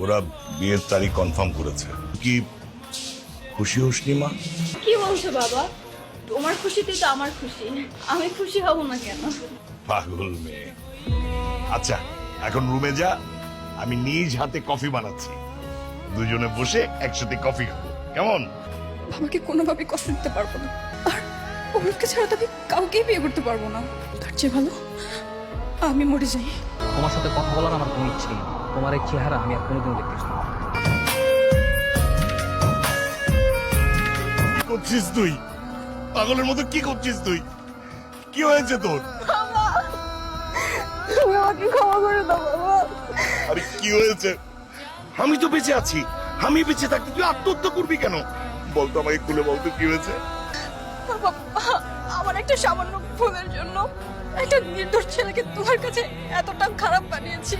ওরা বিয়ের তারিখ কনফার্ম করেছে। কি খুশি হসনি মা? কি বলছো বাবা? তোমার খুশিতেই তো আমার খুশি, আমি খুশি হব না কেন? পাগল মেয়ে। আচ্ছা এখন রুমে যা, আমি নিজ হাতে কফি বানাচ্ছি, দুজনে বসে একসাথে কফি খাবো, কেমন? আমাকে কোনোভাবে কষ্ট দিতে পারবো না, আর অরূপকে ছাড়া তো আমি কাউকেই বিয়ে করতে পারবো না। তার চেয়ে ভালো আমি মরে যাই। তোমার সাথে কথা বলার আমার কোনো ইচ্ছে নেই। তোমার এই চেহারা আমি আর কোনোদিন দেখতে চাই না। কি করছিস তুই? পাগলের মতো কি করছিস তুই? কি হয়েছে তোর? তুমি আমাকে ক্ষমা করে দাও বাবা। আরে কি হয়েছে? আমি তো বেঁচে আছি, আমি বেঁচে থাকতে তুই আত্মহত্যা করবি কেন? বলতো আমাকে, খুলে বলতো কি হয়েছে? বাবা, আমার একটা সামান্য ভুলের জন্য একটা নির্দোষ ছেলেকে তোমার কাছে এতটা খারাপ বানিয়েছি।